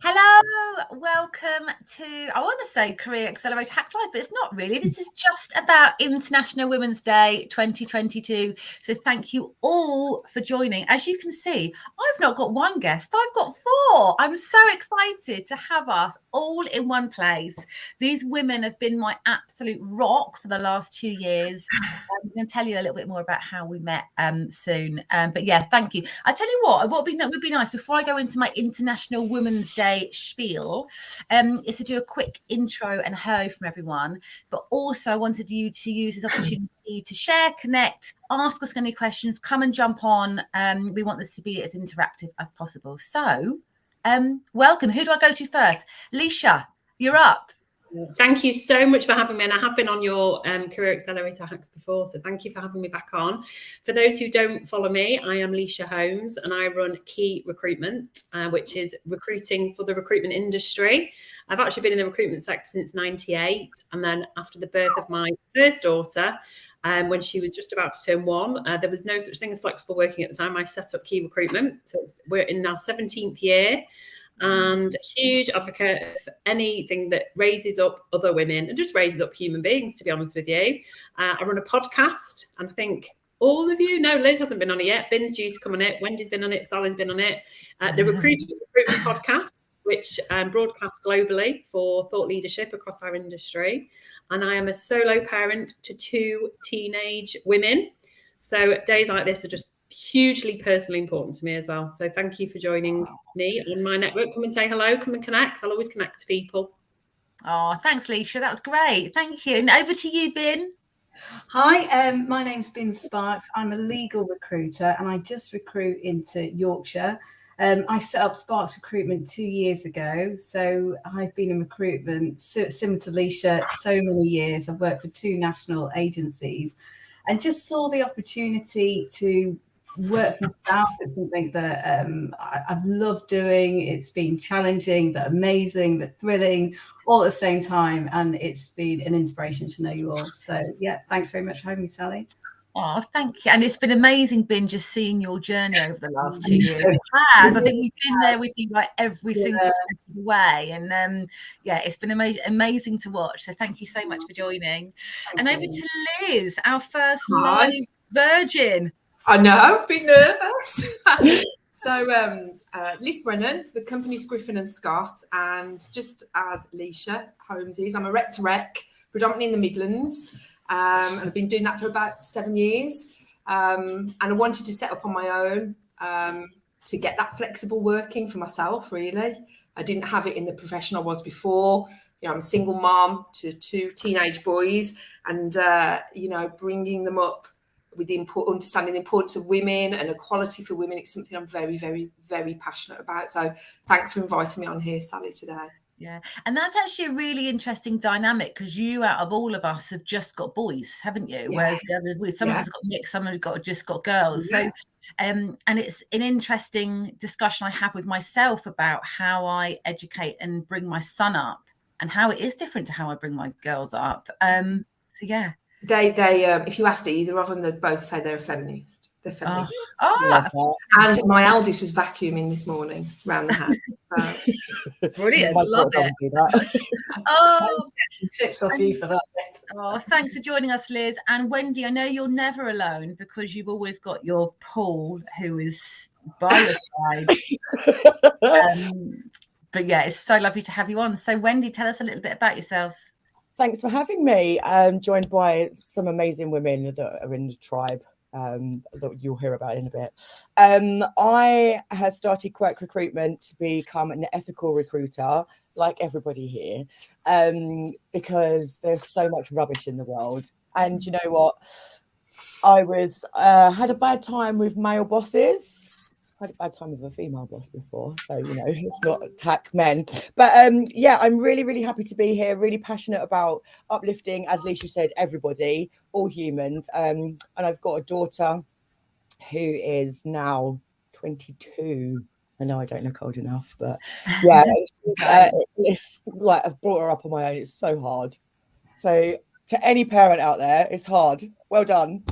Hello, welcome to, I want to say Career Accelerator Hacked Life, but it's not really. This is just about International Women's Day 2022. So thank you all for joining. As you can see, I've not got one guest, I've got four. I'm so excited to have us all in one place. These women have been my absolute rock for the last 2 years. I'm going to tell you a little bit more about how we met soon. But yeah, thank you. I tell you what would be nice before I go into my International Women's Day spiel, is to do a quick intro and hello from everyone. But also, I wanted you to use this opportunity to share, connect, ask us any questions, come and jump on. We want this to be as interactive as possible. So, welcome. Who do I go to first? Leisha, you're up. Thank you so much for having me, and I have been on your Career Accelerator Hacks before, so thank you for having me back on. For those who don't follow me, I am Leisha Holmes and I run Key Recruitment, which is recruiting for the recruitment industry. I've actually been in the recruitment sector since '98, and then after the birth of my first daughter, when she was just about to turn 1, there was no such thing as flexible working at the time. I set up Key Recruitment, so we're in our 17th year. And huge advocate for anything that raises up other women and just raises up human beings, to be honest with you. I run a podcast, and I think all of you know, Liz hasn't been on it yet. Bin's due to come on it. Wendy's been on it. Sally's been on it. The Recruiters Recruitment Podcast, which broadcasts globally for thought leadership across our industry. And I am a solo parent to 2 teenage women. So days like this are just hugely personally important to me as well. So thank you for joining me on my network. Come and say hello, come and connect. I'll always connect to people. Oh, thanks, Leisha. That was great. Thank you. And over to you, Bin. Hi, my name's Bin Sparks. I'm a legal recruiter and I just recruit into Yorkshire. I set up Sparks Recruitment 2 years ago. So I've been in recruitment, similar to Leisha, so many years. I've worked for 2 national agencies and just saw the opportunity to work for myself. It's something that I've loved doing. It's been challenging, but amazing, but thrilling all at the same time. And it's been an inspiration to know you all. So yeah, thanks very much for having me, Sally. Oh, thank you. And it's been amazing, Ben, just seeing your journey over the last 2 years. It has. I think we've been there with you like every single step of the way. And yeah, it's been amazing to watch. So thank you so much for joining. And over to Liz, our first live virgin. I know, I've been nervous. So Liz Brennan, the company's Griffin and Scott, and just as Leisha Holmes is, I'm a rec to rec, predominantly in the Midlands, and I've been doing that for about 7 years. And I wanted to set up on my own to get that flexible working for myself, really. I didn't have it in the profession I was before. You know, I'm a single mom to 2 teenage boys, and, you know, bringing them up with the understanding the importance of women and equality for women. It's something I'm very, very, very passionate about. So thanks for inviting me on here, Sally, today. Yeah, and that's actually a really interesting dynamic because you, out of all of us, have just got boys, haven't you? Yeah. Whereas the other, some of us got mixed, some have just got girls. Yeah. So, and it's an interesting discussion I have with myself about how I educate and bring my son up, and how it is different to how I bring my girls up. So yeah. They if you asked either of them, they'd both say they're a feminist. They're feminist. And my eldest was vacuuming this morning around the house. Brilliant, love it. Oh, tips off you for that. Oh, thanks for joining us, Liz. And Wendy, I know you're never alone because you've always got your Paul, who is by your side. But yeah, it's so lovely to have you on. So Wendy, tell us a little bit about yourselves. Thanks for having me. I'm joined by some amazing women that are in the tribe that you'll hear about in a bit. I have started Quirk Recruitment to become an ethical recruiter, like everybody here, because there's so much rubbish in the world. And you know what? I was had a bad time with male bosses. I had a bad time with a female boss before, so you know, let's not attack men. But yeah, I'm really, really happy to be here. Really passionate about uplifting, as Leisha said, everybody, all humans. And I've got a daughter who is now 22. I know I don't look old enough, but yeah, it's like I've brought her up on my own. It's so hard. So to any parent out there, it's hard. Well done.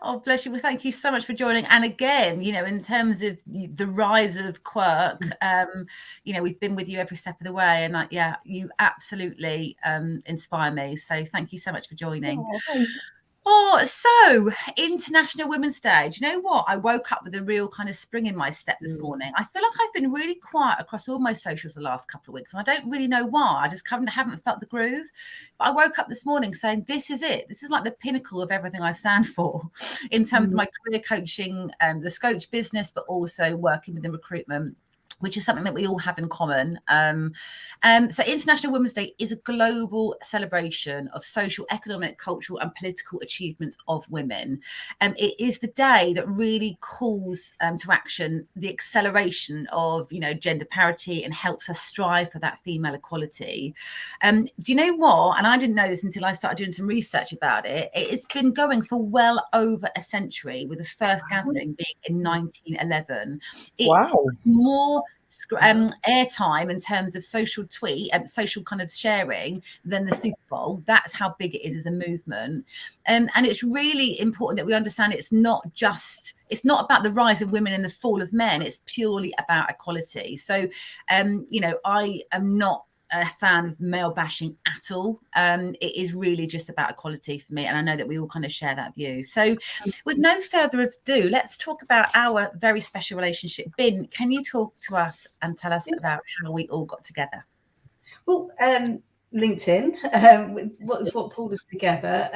Oh, bless you. Well, thank you so much for joining. And again, you know, in terms of the rise of Quirk, you know, we've been with you every step of the way, and yeah, you absolutely inspire me. So thank you so much for joining. Oh, thanks. Oh, so International Women's Day. Do you know what? I woke up with a real kind of spring in my step this morning. I feel like I've been really quiet across all my socials the last couple of weeks, and I don't really know why. I just haven't felt the groove. But I woke up this morning saying, this is it. This is like the pinnacle of everything I stand for in terms of my career coaching, the Scotch business, but also working within recruitment, which is something that we all have in common. So International Women's Day is a global celebration of social, economic, cultural and political achievements of women. It is the day that really calls to action the acceleration of, you know, gender parity and helps us strive for that female equality. Do you know what? And I didn't know this until I started doing some research about it. It's been going for well over a century, with the first gathering being in 1911. Wow. More airtime in terms of social tweet and social kind of sharing than the Super Bowl. That's how big it is as a movement. And it's really important that we understand it's not about the rise of women and the fall of men. It's purely about equality. So, you know, I am not a fan of male bashing at all. It is really just about equality for me, and I know that we all kind of share that view. So with no further ado, let's talk about our very special relationship. Bin, can you talk to us and tell us about how we all got together? Well, LinkedIn was what pulled us together.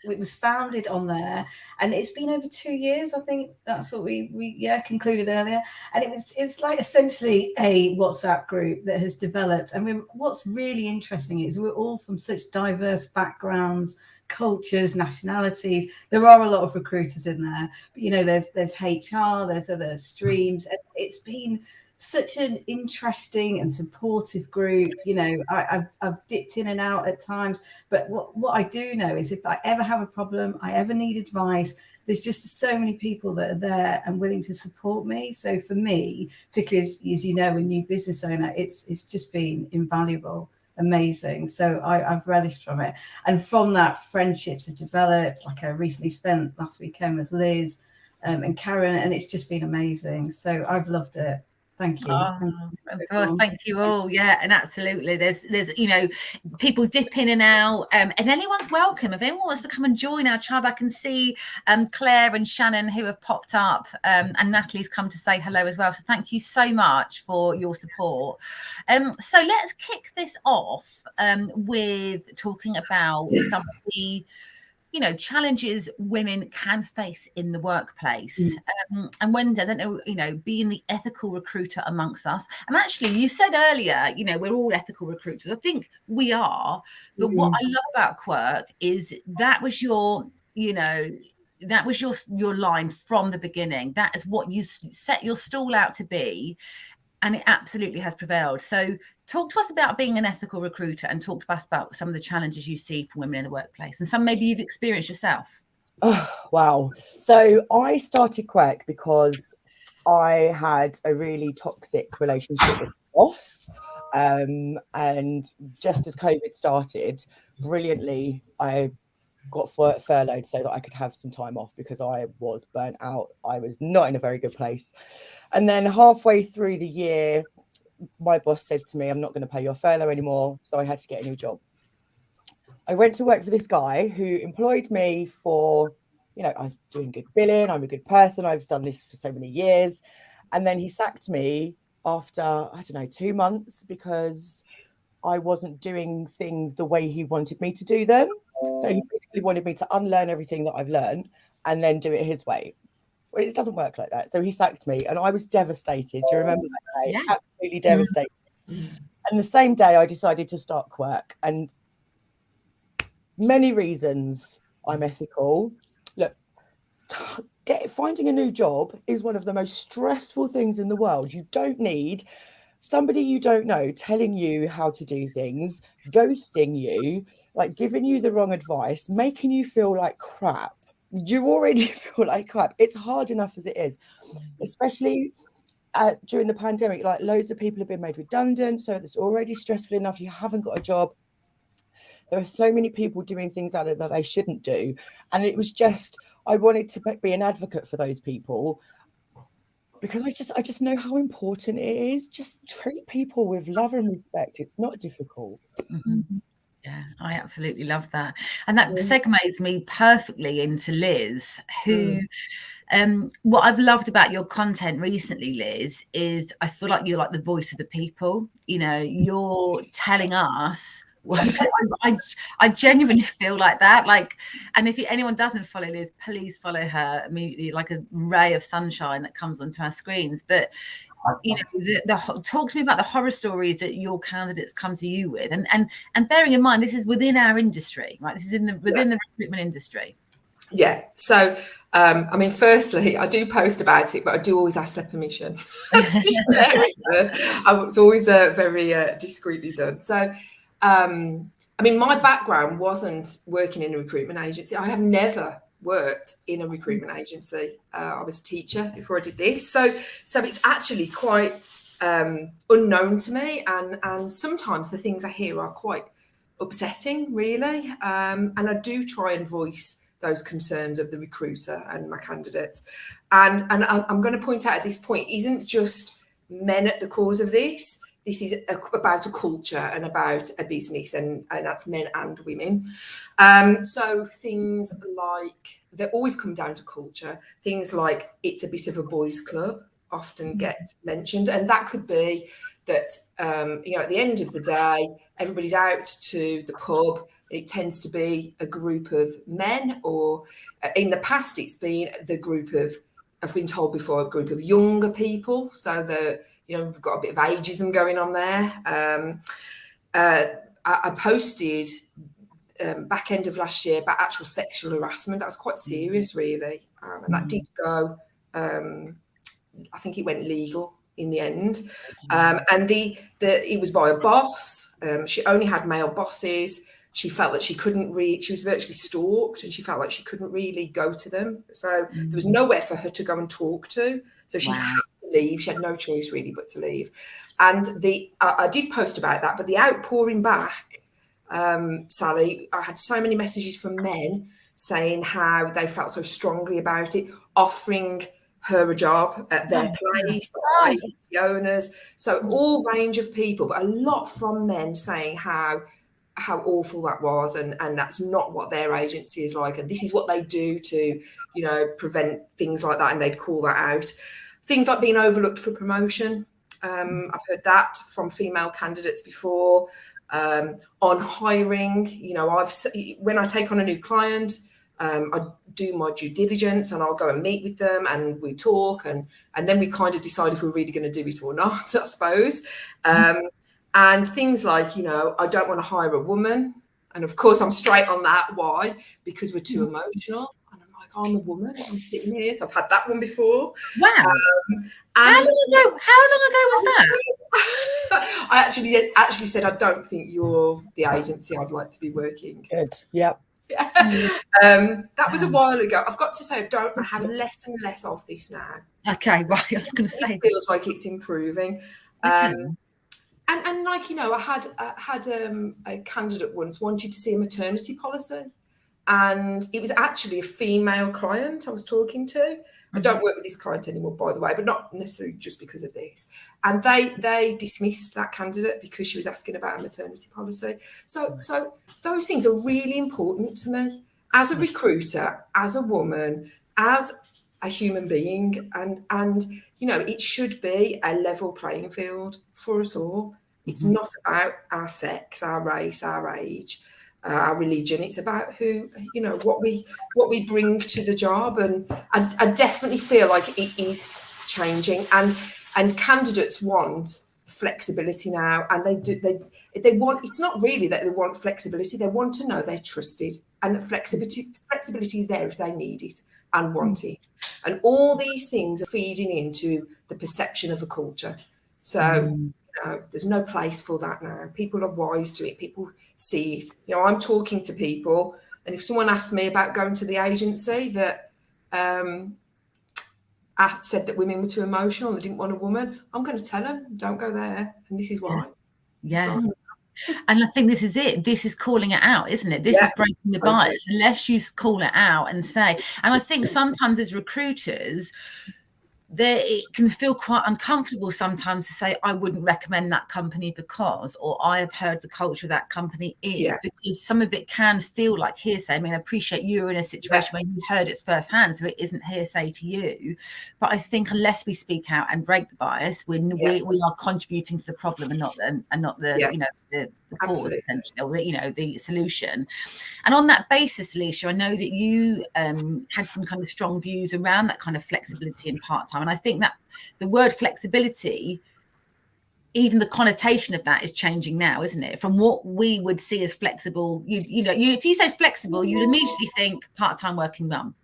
It was founded on there, and it's been over 2 years. I think that's what we concluded earlier. And it was like essentially a WhatsApp group that has developed. And what's really interesting is we're all from such diverse backgrounds, cultures, nationalities. There are a lot of recruiters in there, but you know, there's HR, there's other streams, and it's been such an interesting and supportive group. You know, I've dipped in and out at times, but what I do know is if I ever have a problem, I ever need advice, there's just so many people that are there and willing to support me. So for me, particularly as you know, a new business owner, it's just been invaluable, amazing. So I've relished from it, and from that, friendships have developed. Like I recently spent last weekend with Liz and Karen, and it's just been amazing. So I've loved it. Thank you. Of course, thank you all. Yeah, and absolutely. There's you know, people dip in and out, and anyone's welcome. If anyone wants to come and join our tribe, I can see Claire and Shannon who have popped up, and Natalie's come to say hello as well. So thank you so much for your support. So let's kick this off with talking about some of the, you know, challenges women can face in the workplace. And Wendy, I don't know, you know, being the ethical recruiter amongst us. And actually, you said earlier, you know, we're all ethical recruiters. I think we are. But what I love about Quirk is that was your, you know, that was your line from the beginning. That is what you set your stall out to be. And it absolutely has prevailed. So talk to us about being an ethical recruiter, and talk to us about some of the challenges you see for women in the workplace, and some maybe you've experienced yourself. Oh, wow. So I started Quirk because I had a really toxic relationship with my boss. And just as COVID started, brilliantly, I got furloughed so that I could have some time off because I was burnt out. I was not in a very good place. And then halfway through the year, my boss said to me, I'm not going to pay your furlough anymore. So I had to get a new job. I went to work for this guy who employed me for, you know, I'm doing good billing, I'm a good person, I've done this for so many years. And then he sacked me after, I don't know, 2 months because I wasn't doing things the way he wanted me to do them. So he basically wanted me to unlearn everything that I've learned and then do it his way. Well, it doesn't work like that. So he sacked me and I was devastated. Do you remember that day? Yeah. Absolutely devastated. And the same day I decided to start Quirk. And many reasons I'm ethical. Look, finding a new job is one of the most stressful things in the world. You don't need somebody you don't know telling you how to do things, ghosting you, like giving you the wrong advice, making you feel like crap. You already feel like crap. It's hard enough as it is, especially during the pandemic. Like loads of people have been made redundant, so it's already stressful enough. You haven't got a job. There are so many people doing things out there that they shouldn't do. And it was just, I wanted to be an advocate for those people, because I just know how important it is. Just treat people with love and respect. It's not difficult. Mm-hmm. Yeah, I absolutely love that. And that segues me perfectly into Liz, who what I've loved about your content recently, Liz, is I feel like you're like the voice of the people. You know, you're telling us. I genuinely feel like that. Like, and if anyone doesn't follow Liz, please follow her immediately, like a ray of sunshine that comes onto our screens. But you know, talk to me about the horror stories that your candidates come to you with, and bearing in mind this is within our industry, right? This is within the recruitment industry. Yeah. So, I mean, firstly, I do post about it, but I do always ask their permission. It's always very discreetly done. So, I mean, my background wasn't working in a recruitment agency. I have never worked in a recruitment agency. I was a teacher before I did this. So it's actually quite unknown to me. And sometimes the things I hear are quite upsetting, really. And I do try and voice those concerns of the recruiter and my candidates. And I'm going to point out at this point, isn't just men at the cause of this. This is about a culture and about a business, and that's men and women. So things like, they always come down to culture. Things like it's a bit of a boys' club often get mentioned, and that could be that, you know, at the end of the day, everybody's out to the pub. It tends to be a group of men, or in the past, it's been the group of, I've been told before, a group of younger people. So you know, we've got a bit of ageism going on there. I posted back end of last year about actual sexual harassment. That was quite serious, really. And that did go, I think it went legal in the end. And it was by a boss. She only had male bosses. She felt that she couldn't she was virtually stalked, and she felt like she couldn't really go to them. So there was nowhere for her to go and talk to. So she had to leave. She had no choice really but to leave. And I did post about that, but the outpouring back, Sally, I had so many messages from men saying how they felt so strongly about it, offering her a job at their place, agency owners. So all range of people, but a lot from men saying how awful that was, and that's not what their agency is like, and this is what they do to, you know, prevent things like that, and they'd call that out. Things like being overlooked for promotion. I've heard that from female candidates before. On hiring, you know, when I take on a new client, I do my due diligence, and I'll go and meet with them, and we talk, and then we kind of decide if we're really going to do it or not, I suppose. And things like, you know, I don't want to hire a woman. And of course, I'm straight on that. Why? Because we're too emotional. And I'm like, I'm a woman. I'm sitting here. So I've had that one before. Wow. How long ago was that? I actually said, I don't think you're the agency I'd like to be working. Good. Yep. That was a while ago. I've got to say, I have less and less of this now. Okay, right. I was going to say. It feels like it's improving. And like, you know, I had a candidate once wanted to see a maternity policy, and it was actually a female client I was talking to. I don't work with this client anymore, by the way, but not necessarily just because of this. And they dismissed that candidate because she was asking about a maternity policy. So those things are really important to me as a recruiter, as a woman, as a human being, and you know, it should be a level playing field for us all. It's not about our sex, our race, our age, our religion. It's about who, you know, what we bring to the job. And I definitely feel like it is changing. And candidates want flexibility now, and they want. It's not really that they want flexibility. They want to know they're trusted, and that flexibility is there if they need it and want it. And all these things are feeding into the perception of a culture. So. There's no place for that now. People are wise to it. People see it. You know, I'm talking to people, and if someone asks me about going to the agency that I said that women were too emotional and they didn't want a woman, I'm going to tell them, don't go there, and this is why. Yeah. And I think this is it. This is calling it out, isn't it? This is breaking the bias. Unless you call it out and say, and I think sometimes as recruiters, it can feel quite uncomfortable sometimes to say, I wouldn't recommend that company because, or I have heard the culture of that company is, because some of it can feel like hearsay. I mean, I appreciate you're in a situation where you heard it firsthand, so it isn't hearsay to you. But I think unless we speak out and break the bias, we are contributing to the problem and not the the cause, essentially, or the solution. And on that basis, Alicia, I know that you had some kind of strong views around that kind of flexibility and part-time. And I think that the word flexibility, even the connotation of that is changing now, isn't it? From what we would see as flexible, if you say flexible, you'd immediately think part-time working mum.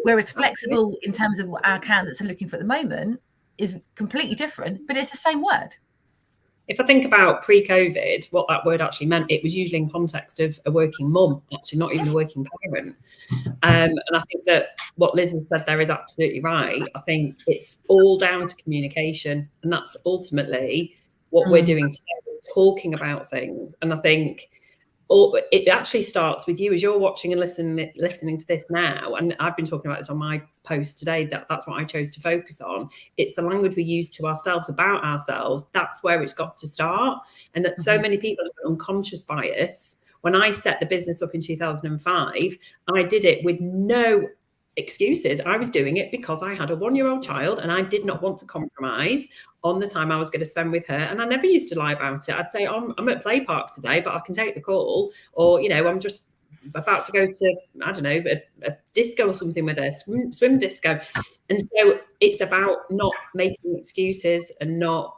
Whereas flexible in terms of what our candidates are looking for at the moment is completely different, but it's the same word. If I think about pre-COVID, what that word actually meant, it was usually in context of a working mum, actually not even a working parent. And I think that what Liz has said there is absolutely right. I think it's all down to communication, and that's ultimately what we're doing today. We're talking about things, and I think it actually starts with you as you're watching and listening to this now. And I've been talking about this on my post today, that's what I chose to focus on. It's the language we use to ourselves about ourselves. That's where it's got to start. And that so many people have an unconscious bias. When I set the business up in 2005, I did it with no excuses. I was doing it because I had a 1-year-old child and I did not want to compromise on the time I was going to spend with her. And I never used to lie about it. I'd say, I'm at play park today, but I can take the call. Or, I'm just about to go to, I don't know, a disco or something with her, swim disco. And so it's about not making excuses and not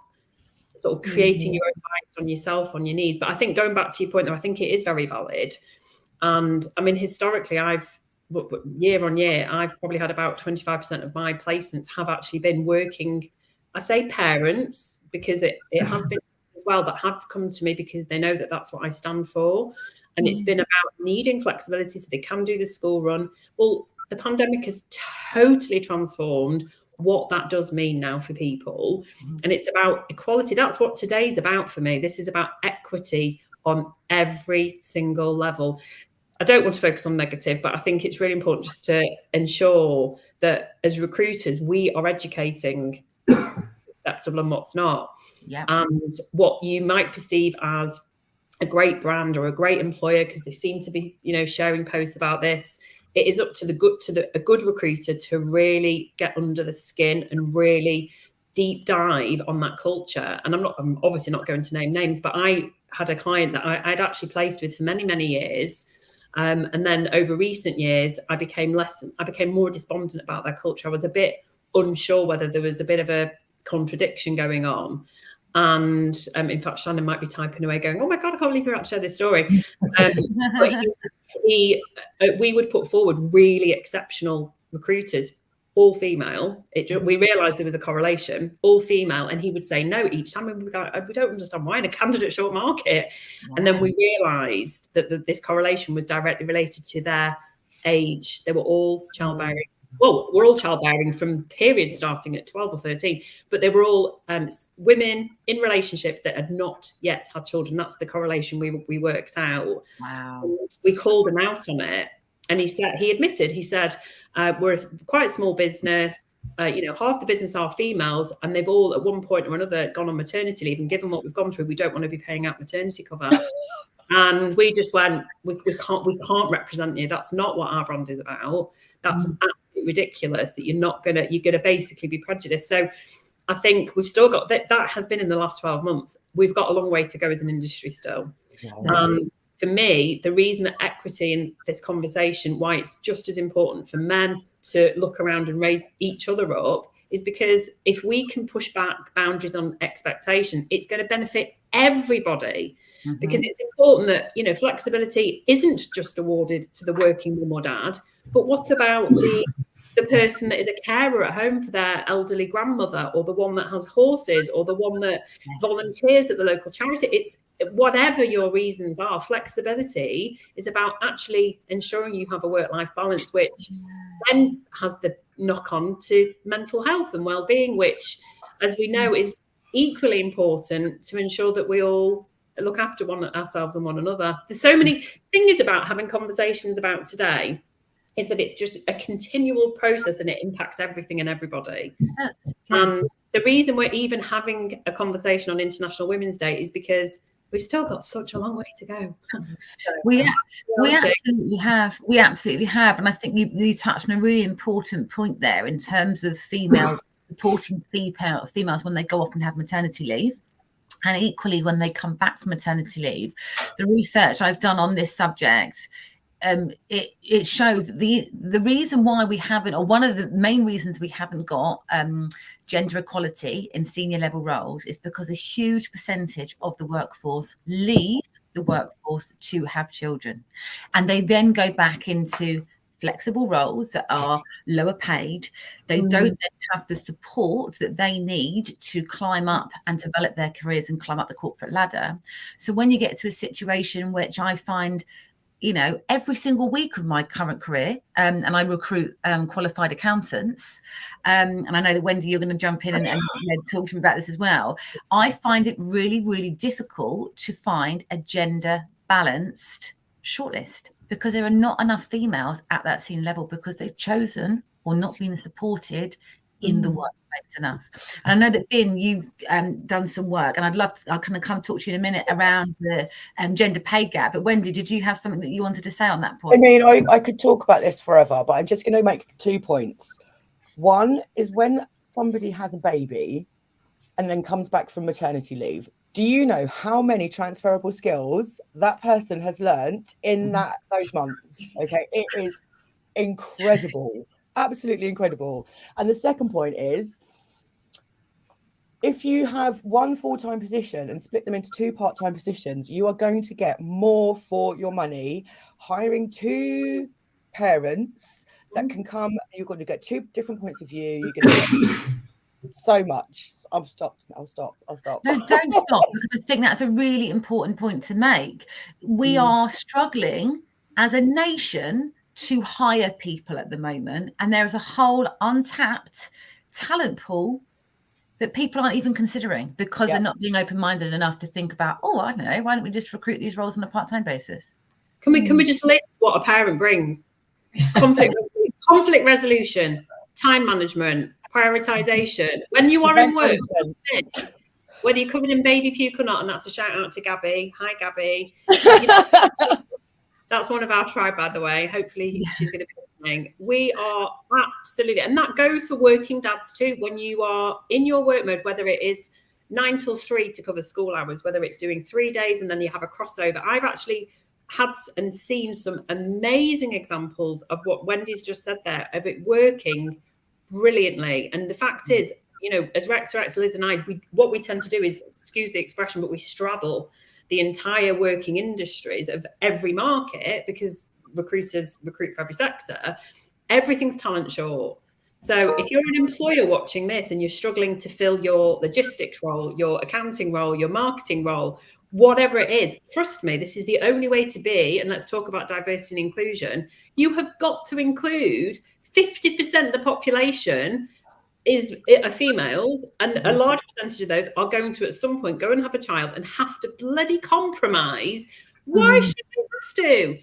sort of creating your own bias on yourself, on your needs. But I think going back to your point, though, I think it is very valid. And I mean, historically, year on year, I've probably had about 25% of my placements have actually been working, I say parents, because it has been as well that have come to me because they know that that's what I stand for. And it's been about needing flexibility so they can do the school run. Well, the pandemic has totally transformed what that does mean now for people. And it's about equality. That's what today's about for me. This is about equity on every single level. I don't want to focus on negative, but I think it's really important just to ensure that as recruiters, we are educating what's acceptable and what's not. Yeah. And what you might perceive as a great brand or a great employer, because they seem to be, sharing posts about this, it is up to a good recruiter to really get under the skin and really deep dive on that culture. And I'm obviously not going to name names, but I had a client that I'd actually placed with for many, many years. And then over recent years, I became more despondent about their culture. I was a bit unsure whether there was a bit of a contradiction going on. And in fact, Shannon might be typing away going, oh my God, I can't believe you're about to share this story. We would put forward really exceptional recruiters, all female. We realised there was a correlation, all female, and he would say no each time. And we don't understand why in a candidate short market. Wow. And then we realised that this correlation was directly related to their age. They were all childbearing. Well, we're all childbearing from periods starting at 12 or 13, but they were all women in relationships that had not yet had children. That's the correlation we worked out. Wow. We called him out on it. And he said, we're quite a small business. Half the business are females, and they've all at one point or another gone on maternity leave. And given what we've gone through, we don't want to be paying out maternity cover. And we just went, we can't represent you. That's not what our brand is about. That's absolutely ridiculous that you're going to basically be prejudiced. So I think we've still got that has been in the last 12 months. We've got a long way to go as an industry still. Yeah. For me, the reason that equity in this conversation, why it's just as important for men to look around and raise each other up, is because if we can push back boundaries on expectation, it's going to benefit everybody. Mm-hmm. Because it's important that, flexibility isn't just awarded to the working mum or dad, but what about the person that is a carer at home for their elderly grandmother, or the one that has horses, or the one that volunteers at the local charity? It's whatever your reasons are. Flexibility is about actually ensuring you have a work-life balance, which then has the knock-on to mental health and well-being, which, as we know, is equally important to ensure that we all look after ourselves and one another. There's so many things about having conversations about today, is that it's just a continual process and it impacts everything and everybody. And the reason we're even having a conversation on International Women's Day is because we've still got such a long way to go. We absolutely have. We absolutely have. And I think you touched on a really important point there in terms of females supporting females when they go off and have maternity leave. And equally, when they come back from maternity leave. The research I've done on this subject, it shows that the reason why we haven't, or one of the main reasons we haven't got gender equality in senior level roles, is because a huge percentage of the workforce leave the workforce to have children, and they then go back into flexible roles that are lower paid. They don't then have the support that they need to climb up and develop their careers and climb up the corporate ladder. So when you get to a situation which I find, you know, every single week of my current career, and I recruit qualified accountants, and I know that Wendy, you're going to jump in and talk to me about this as well. I find it really, really difficult to find a gender balanced shortlist, because there are not enough females at that senior level because they've chosen or not been supported in the workplace enough. And I know that, Ben, you've done some work, and I'll kind of come talk to you in a minute around the gender pay gap. But Wendy, did you have something that you wanted to say on that point? I mean, I could talk about this forever, but I'm just going to make 2 points. One is, when somebody has a baby and then comes back from maternity leave, do you know how many transferable skills that person has learnt in those months? Okay, it is incredible. Absolutely incredible. And the second point is, if you have one full-time position and split them into 2 part-time positions, you are going to get more for your money. Hiring 2 parents that can come, you're going to get 2 different points of view. You're going to get so much. I'll stop. No, don't stop, because I think that's a really important point to make. We are struggling as a nation to hire people at the moment, and there is a whole untapped talent pool that people aren't even considering, because they're not being open-minded enough to think about, I don't know, why don't we just recruit these roles on a part-time basis? Can we just list what a parent brings? Conflict resolution, time management, prioritization. When you are in work, whether you're covered in baby puke or not, and that's a shout out to Gabby. Hi, Gabby. That's one of our tribe, by the way. Hopefully she's going to be listening. We are absolutely, and that goes for working dads too. When you are in your work mode, whether it is 9 till 3 to cover school hours, whether it's doing 3 days and then you have a crossover. I've actually had and seen some amazing examples of what Wendy's just said there, of it working brilliantly. And the fact is, you know, as Rectorex, Liz and I, what we tend to do is, excuse the expression, but we straddle the entire working industries of every market, because recruiters recruit for every sector. Everything's talent short. So if you're an employer watching this and you're struggling to fill your logistics role, your accounting role, your marketing role, whatever it is, trust me, this is the only way to be. And let's talk about diversity and inclusion. You have got to include 50% of the population are females, and a large percentage of those are going to at some point go and have a child and have to bloody compromise. Why should they have to?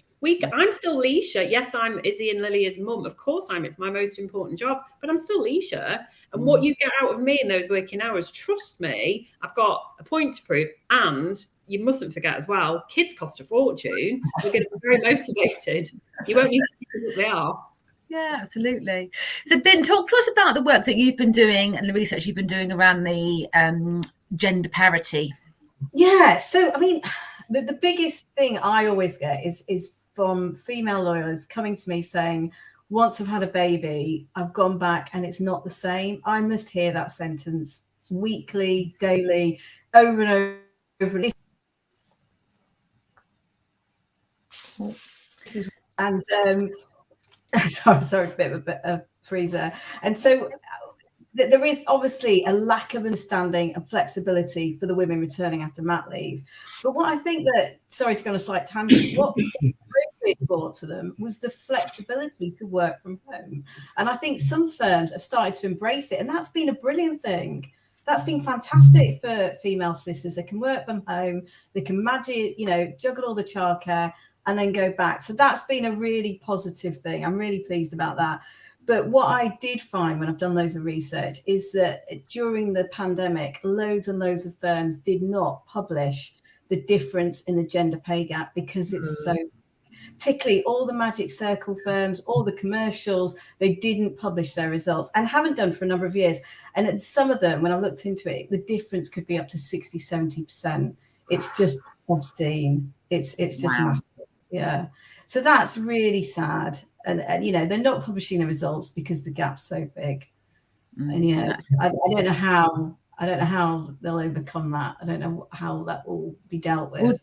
I'm still Leisha. Yes, I'm Izzy and Lilia's mum. Of course it's my most important job, but I'm still Leisha. And what you get out of me in those working hours, trust me, I've got a point to prove. And you mustn't forget as well, kids cost a fortune. You're going to be very motivated. You won't need to think what they are. Yeah, absolutely. So, Ben, talk to us about the work that you've been doing and the research you've been doing around the gender parity. Yeah, so I mean, the biggest thing I always get is from female lawyers coming to me saying, once I've had a baby, I've gone back and it's not the same. I must hear that sentence weekly, daily, over and over. And sorry, a bit of a freezer. And so there is obviously a lack of understanding and flexibility for the women returning after mat leave. But what I think that, sorry to go on a slight tangent, what really brought to them was the flexibility to work from home. And I think some firms have started to embrace it, and that's been a brilliant thing. that's been fantastic for female sisters. They can work from home, they can juggle all the childcare and then go back. So that's been a really positive thing. I'm really pleased about that. But what I did find when I've done loads of research is that during the pandemic, loads and loads of firms did not publish the difference in the gender pay gap because it's so, particularly all the Magic Circle firms, all the commercials, they didn't publish their results and haven't done for a number of years. And at some of them, when I looked into it, the difference could be up to 60, 70%. It's just obscene. It's just massive. Yeah. So that's really sad. And they're not publishing the results because the gap's so big. And I don't know how they'll overcome that. I don't know how that will be dealt with. Well,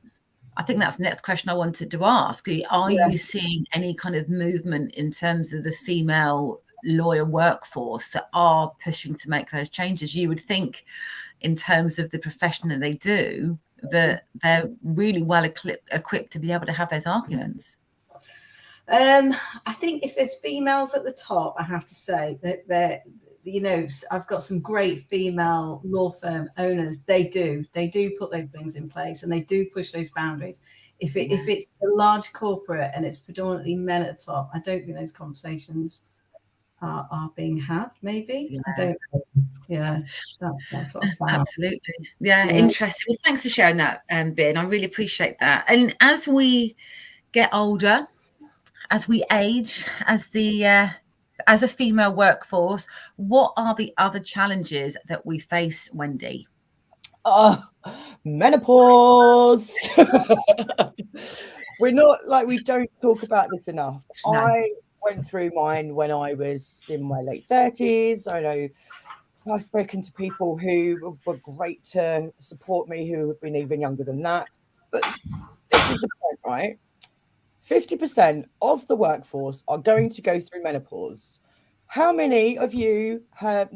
I think that's the next question I wanted to ask. Are you seeing any kind of movement in terms of the female lawyer workforce that are pushing to make those changes? You would think in terms of the profession that they do, that they're really well equipped to be able to have those arguments. I think if there's females at the top, I have to say that I've got some great female law firm owners. They do put those things in place and they do push those boundaries. If it's a large corporate and it's predominantly men at the top, I don't think those conversations are being had. Maybe I don't know. Yeah, that's what I found. Absolutely. Yeah, interesting. Well, thanks for sharing that, Ben. I really appreciate that. And as we get older, as we age, as a female workforce, what are the other challenges that we face, Wendy? Menopause. We don't talk about this enough. No. I went through mine when I was in my late 30s. I know I've spoken to people who were great to support me, who have been even younger than that. But this is the point, right? 50% of the workforce are going to go through menopause. How many of you have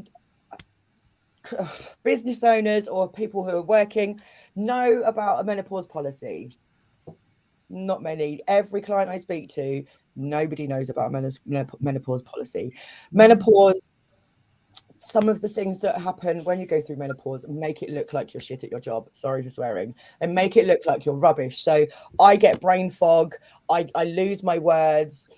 business owners or people who are working know about a menopause policy? Not many. Every client I speak to, nobody knows about menopause policy. Menopause, some of the things that happen when you go through menopause make it look like you're shit at your job. Sorry for swearing. And make it look like you're rubbish. So I get brain fog. I lose my words.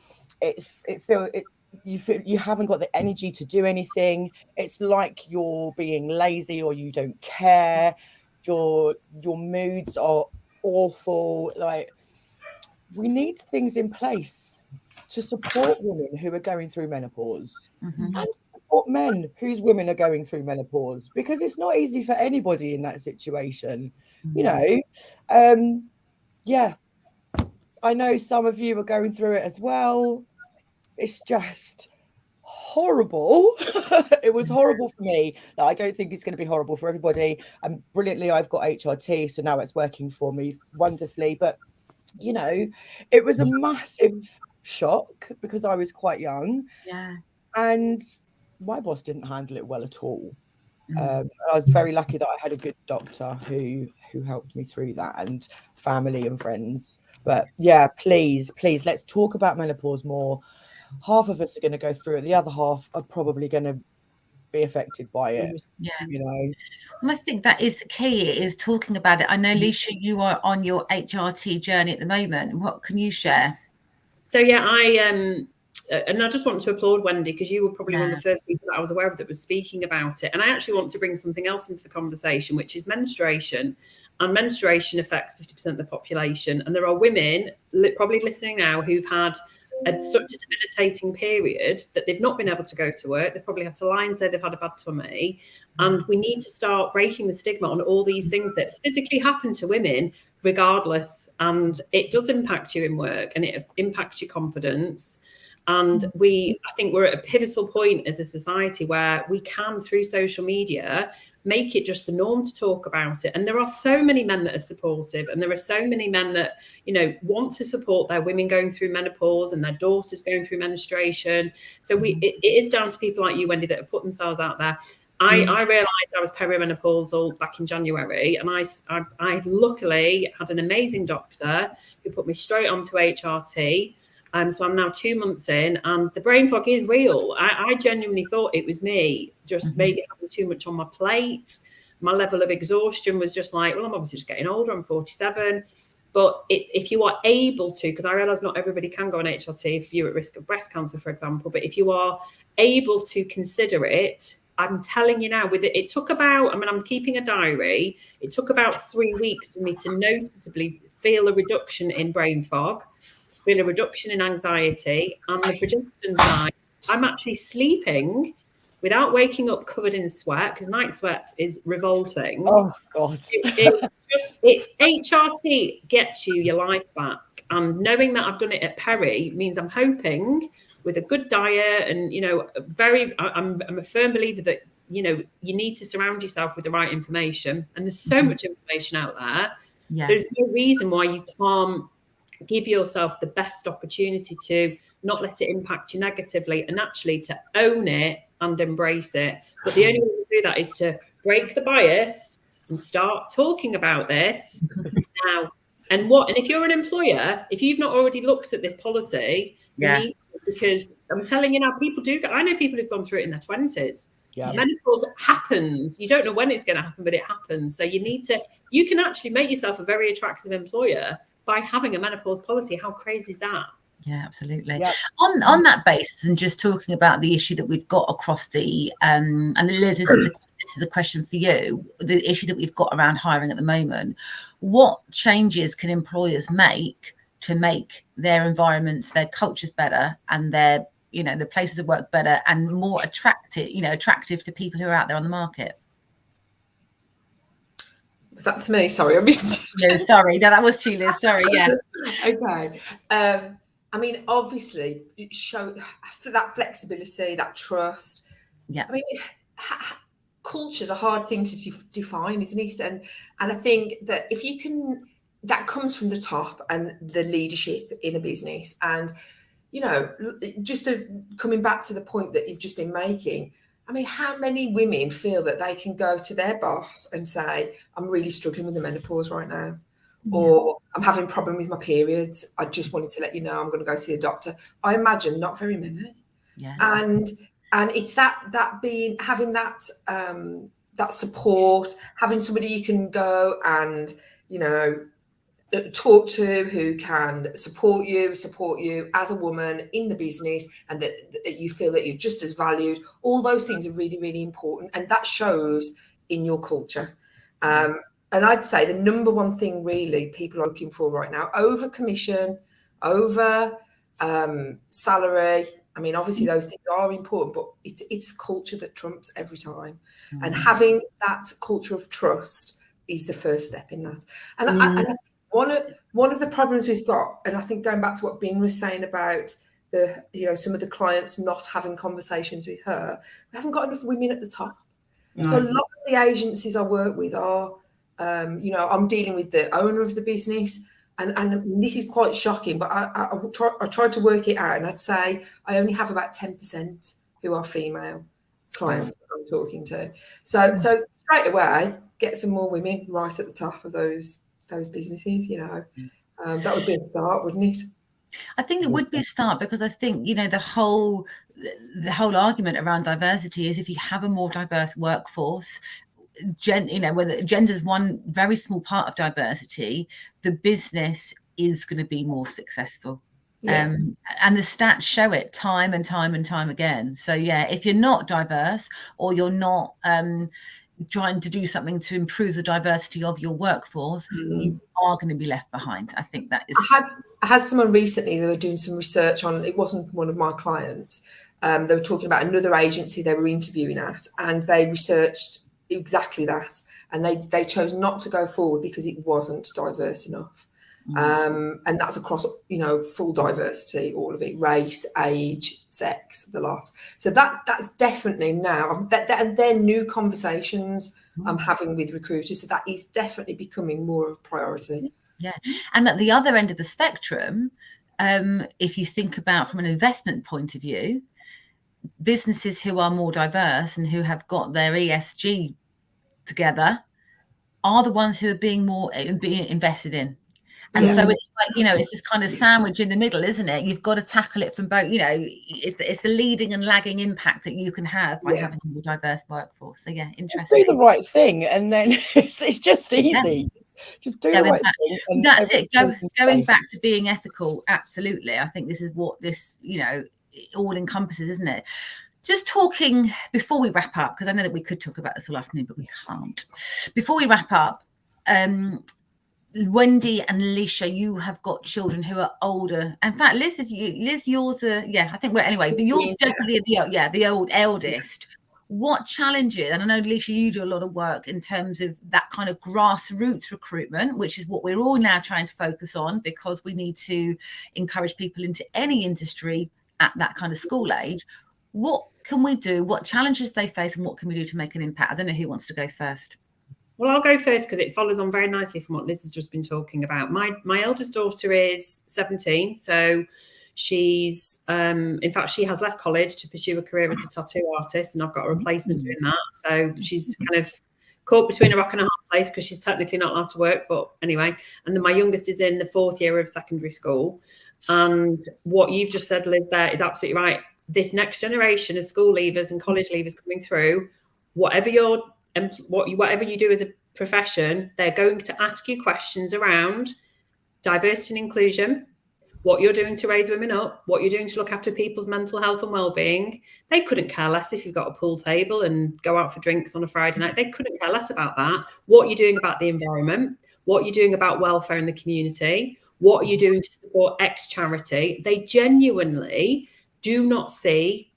You haven't got the energy to do anything. It's like you're being lazy or you don't care. Your moods are awful. Like, we need things in place to support women who are going through menopause and to support men whose women are going through menopause, because it's not easy for anybody in that situation. I know some of you are going through it as well. It's just horrible. It was horrible for me. I don't think it's going to be horrible for everybody. And brilliantly, I've got HRT, so now it's working for me wonderfully. But, it was a massive shock because I was quite young. Yeah. And my boss didn't handle it well at all. I was very lucky that I had a good doctor who helped me through that, and family and friends. But yeah, please, let's talk about menopause more. Half of us are going to go through it. The other half are probably going to be affected by it. Yeah. And I think that is the key, is talking about it. I know, Leisha, you are on your HRT journey at the moment. What can you share? So yeah, and I just want to applaud Wendy, because you were probably one of the first people that I was aware of that was speaking about it. And I actually want to bring something else into the conversation, which is menstruation. And menstruation affects 50% of the population. And there are women probably listening now who've had such a debilitating period that they've not been able to go to work. They've probably had to lie and say they've had a bad tummy. And we need to start breaking the stigma on all these things that physically happen to women regardless. And it does impact you in work, and it impacts your confidence. And I think we're at a pivotal point as a society where we can, through social media, make it just the norm to talk about it. And there are so many men that are supportive, and there are so many men that, want to support their women going through menopause and their daughters going through menstruation. So it is down to people like you, Wendy, that have put themselves out there. I realised I was perimenopausal back in January, and I luckily had an amazing doctor who put me straight onto HRT. So I'm now 2 months in, and the brain fog is real. I genuinely thought it was me, just maybe having too much on my plate. My level of exhaustion was just like, well, I'm obviously just getting older. I'm 47. But if you are able to, because I realise not everybody can go on HRT if you're at risk of breast cancer, for example, but if you are able to consider it, I'm telling you now, it took about, I'm keeping a diary. It took about 3 weeks for me to noticeably feel a reduction in brain fog, feel a reduction in anxiety, and the progesterone side. I'm actually sleeping without waking up covered in sweat, because night sweat is revolting. Oh, God. HRT gets you your life back. And knowing that I've done it at Perry means I'm hoping with a good diet and, I'm a firm believer that, you need to surround yourself with the right information. And there's so much information out there. Yeah. There's no reason why you can't give yourself the best opportunity to not let it impact you negatively and actually to own it and embrace it. But the only way to do that is to break the bias and start talking about this now. And if you're an employer, if you've not already looked at this policy, because I'm telling you now, I know people who've gone through it in their 20s. Yeah. Menopause happens. You don't know when it's going to happen, but it happens. So you can actually make yourself a very attractive employer by having a menopause policy. How crazy is that? Yeah, absolutely. Yep. On that basis, and just talking about the issue that we've got across and Liz, this is a question for you, the issue that we've got around hiring at the moment. What changes can employers make to make their environments, their cultures better, and their, the places of work better and more attractive to people who are out there on the market? Was that to me? Sorry, I missed you. No, sorry. No, that was to Liz. Sorry, yeah. Okay. Obviously, show that flexibility, that trust. Yeah. Culture's a hard thing to define, isn't it? And I think that if you can, that comes from the top and the leadership in a business. And, just coming back to the point that you've just been making, how many women feel that they can go to their boss and say, I'm really struggling with the menopause right now, or I'm having a problem with my periods. I just wanted to let you know I'm going to go see a doctor. I imagine not very many. Yeah. And it's having that support, having somebody you can go and, talk to, who can support you as a woman in the business, and that you feel that you're just as valued. All those things are really, really important, and that shows in your culture. And I'd say the number one thing really people are looking for right now, over commission, over salary. Obviously those things are important, but it's culture that trumps every time. Mm-hmm. And having that culture of trust is the first step in that. And I think one of the problems we've got, and I think going back to what Ben was saying about some of the clients not having conversations with her, we haven't got enough women at the top. No. So a lot of the agencies I work with are, I'm dealing with the owner of the business, and this is quite shocking, but I tried to work it out, and I'd say I only have about 10% who are female clients that I'm talking to. So straight away, get some more women right at the top of those businesses. That would be a start, wouldn't it? I think it would be a start, because I think the whole argument around diversity is if you have a more diverse workforce, whether gender's one very small part of diversity, the business is going to be more successful. Yeah. And the stats show it time and time and time again. So if you're not diverse, or you're not trying to do something to improve the diversity of your workforce, you are going to be left behind. I think that is. I had someone recently, they were doing some research on, it wasn't one of my clients, they were talking about another agency they were interviewing at, and they researched exactly that, and they chose not to go forward because it wasn't diverse enough. And that's across full diversity, all of it, race, age, sex, the lot. So that's definitely now, and they're new conversations I'm having with recruiters, so that is definitely becoming more of a priority. Yeah. And at the other end of the spectrum, if you think about from an investment point of view, businesses who are more diverse and who have got their ESG together are the ones who are being invested in. And so it's like, you know, it's this kind of sandwich in the middle, isn't it? You've got to tackle it from both, you know, it's the leading and lagging impact that you can have by having a more diverse workforce. So yeah, interesting. Just do the right thing, and then it's just easy. Just do the right thing. And that's it. Going back to being ethical, absolutely. I think this is what this, you know, all encompasses, isn't it? Just talking before we wrap up, because I know that we could talk about this all afternoon, but we can't. Before we wrap up, Wendy and Alicia, you have got children who are older. In fact, Liz, yours are, I think we're anyway, but you're definitely the eldest. What challenges, and I know, Alicia, you do a lot of work in terms of that kind of grassroots recruitment, which is what we're all now trying to focus on, because we need to encourage people into any industry at that kind of school age. What can we do? What challenges they face, and what can we do to make an impact? I don't know who wants to go first. Well, I'll go first because it follows on very nicely from what Liz has just been talking about. My eldest daughter is 17, so she's in fact, she has left college to pursue a career as a tattoo artist, and I've got a replacement doing that. So she's kind of caught between a rock and a hard place because she's technically not allowed to work, but anyway. And then my youngest is in the 4th year of secondary school. And what you've just said, Liz, there is absolutely right. This next generation of school leavers and college leavers coming through, whatever you do as a profession, they're going to ask you questions around diversity and inclusion, what you're doing to raise women up, what you're doing to look after people's mental health and well-being. They couldn't care less if you've got a pool table and go out for drinks on a Friday night. They couldn't care less about that. What you're doing about the environment, what you're doing about welfare in the community, what are you doing to support X charity. They genuinely do not see,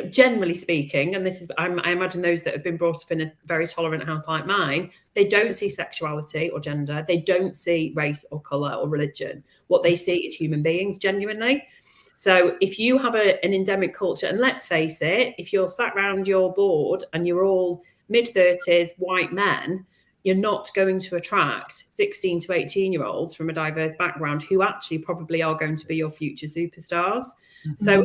generally speaking, and this is, I imagine those that have been brought up in a very tolerant house like mine, they don't see sexuality or gender. They don't see race or colour or religion. What they see is human beings, genuinely. So if you have an endemic culture, and let's face it, if you're sat around your board and you're all mid-30s white men, you're not going to attract 16 to 18-year-olds from a diverse background who actually probably are going to be your future superstars. Mm-hmm. So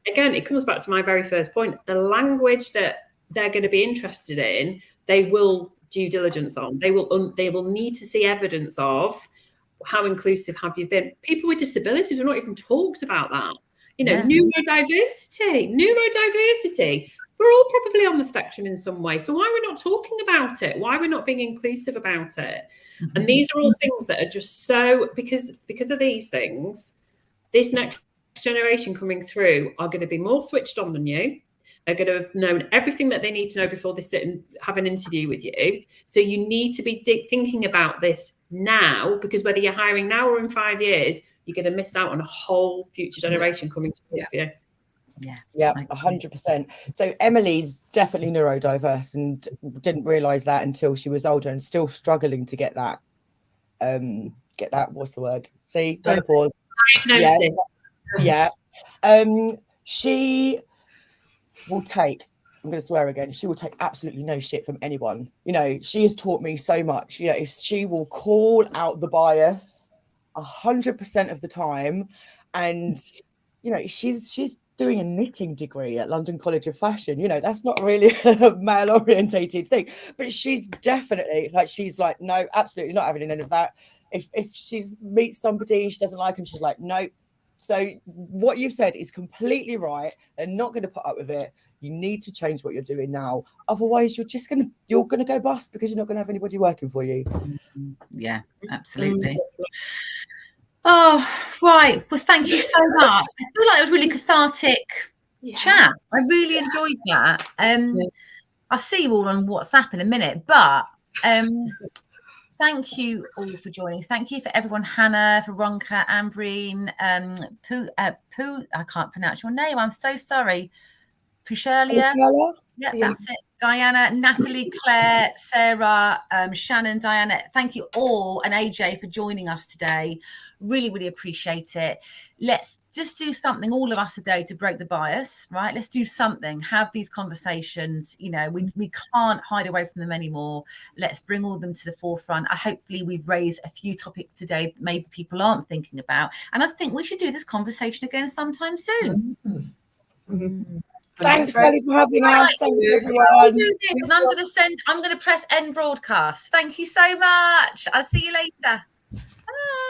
it comes back to my very first point. The language that they're going to be interested in, they will due diligence on. They will need to see evidence of how inclusive have you been. People with disabilities are not even talked about that. You know, neurodiversity. We're all probably on the spectrum in some way. So why are we not talking about it? Why are we not being inclusive about it? Mm-hmm. And these are all things that are just so, because of these things, this next generation coming through are going to be more switched on than you. They're going to have known everything that they need to know before they sit and have an interview with you. So you need to be thinking about this now, because whether you're hiring now or in 5 years, you're going to miss out on a whole future generation coming to work for you. Yeah, 100%. So Emily's definitely neurodiverse and didn't realise that until she was older, and still struggling to get that. What's the word? See, menopause. Yeah. She will take. I'm going to swear again. She will take absolutely no shit from anyone. You know, she has taught me so much. You know, if she will call out the bias 100% of the time, and you know, she's doing a knitting degree at London College of Fashion. You know, that's not really a male orientated thing, but she's definitely she's like, no, absolutely not having any of that. If she's meets somebody, she doesn't like him, she's like, no. So what you've said is completely right. They're not going to put up with it. You need to change what you're doing now. Otherwise, you're gonna go bust, because you're not going to have anybody working for you. Yeah, absolutely. Oh, right. Well, thank you so much. I feel like it was really cathartic chat. I really enjoyed that. I'll see you all on WhatsApp in a minute, but thank you all for joining. Thank you for everyone, Hannah, Veronica, Ambreen, Pooh, I can't pronounce your name. I'm so sorry. Pusherlia. Yeah, that's it. Diana, Natalie, Claire, Sarah, Shannon, Diana, thank you all, and AJ for joining us today. Really, really appreciate it. Let's just do something, all of us today, to break the bias, right? Let's do something, have these conversations. You know, we can't hide away from them anymore. Let's bring all of them to the forefront. Hopefully we've raised a few topics today that maybe people aren't thinking about. And I think we should do this conversation again sometime soon. Mm-hmm. Thanks, Sally, for having us. Thanks, everyone. I'm going to press end broadcast. Thank you so much. I'll see you later. Bye.